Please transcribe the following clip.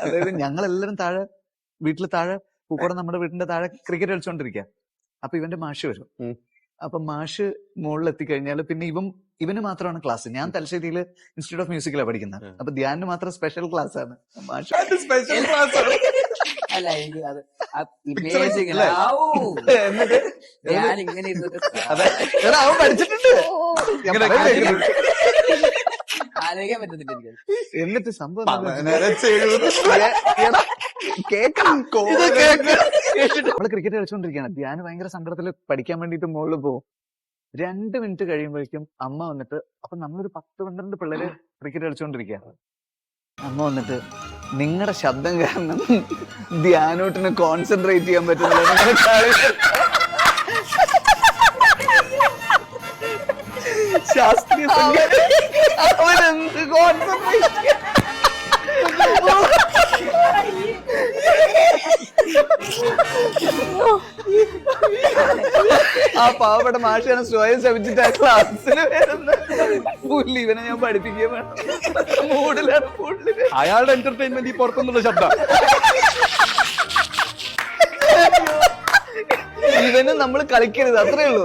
അതായത് ഞങ്ങളെല്ലാരും താഴെ വീട്ടിൽ താഴെ പൂക്കോടെ നമ്മുടെ വീടിന്റെ താഴെ ക്രിക്കറ്റ് കളിച്ചോണ്ടിരിക്കുക. അപ്പൊ ഇവന്റെ മാഷ് വരും. അപ്പൊ മാഷ് മുകളിൽ എത്തിക്കഴിഞ്ഞാല് പിന്നെ ഇവന് മാത്രമാണ് ക്ലാസ്. ഞാൻ തലശ്ശേരിയില് ഇൻസ്റ്റിറ്റ്യൂട്ട് ഓഫ് മ്യൂസിക്കിലാണ് പഠിക്കുന്നത്. അപ്പൊ ധ്യാനിന് മാത്രം സ്പെഷ്യൽ ക്ലാസ് ആണ്. മാഷ് സ്പെഷ്യൽ ക്ലാസ് അല്ല എനിക്ക് അത് ഇമേജ് ഇങ്ങനെ എന്നിട്ട് ഞാൻ ഇങ്ങനെ ഇരുന്നിട്ട് അതെ എടാ, അവൻ പഠിച്ചിട്ടുണ്ട്. ഞാൻ പറയുന്നത് കേൾക്കുന്നു. ആലോചിക്കാൻ പറ്റത്തില്ല എനിക്ക്. എന്നിട്ട് സംഭവം നമ്മള് ക്രിക്കറ്റ് കളിച്ചോണ്ടിരിക്കുകയാണ്. ധ്യാന് ഭയങ്കര സങ്കടത്തില് പഠിക്കാൻ വേണ്ടിട്ട് മുകളിൽ പോകും. 2 മിനിറ്റ് കഴിയുമ്പോഴേക്കും അമ്മ വന്നിട്ട്, അപ്പൊ നമ്മളൊരു 10-12 പിള്ളേര് ക്രിക്കറ്റ് കളിച്ചോണ്ടിരിക്കുകയാണ്. അമ്മ വന്നിട്ട്, നിങ്ങളുടെ ശബ്ദം കാരണം ധ്യാനോട്ടിന് കോൺസെൻട്രേറ്റ് ചെയ്യാൻ പറ്റുന്നില്ല. ശാസ്ത്രീയ അവനെന്ത് കോൺസെൻട്രേറ്റ്. ആ പാവപ്പെട്ട മാഷാണ് സ്വയം ശപിച്ചിട്ട് ആ ക്ലാസ്സിന് വരുന്ന പുള്ളി. ഇവനെ ഞാൻ പഠിപ്പിക്കാൻ വേണം മൂഡിലാണ് പുള്ളില്. അയാളുടെ എന്റർടൈൻമെന്റ് ഈ പുറത്തുനിന്നുള്ള ശബ്ദം. ഇവന് നമ്മൾ കളിക്കരുത്, അത്രേ ഉള്ളൂ.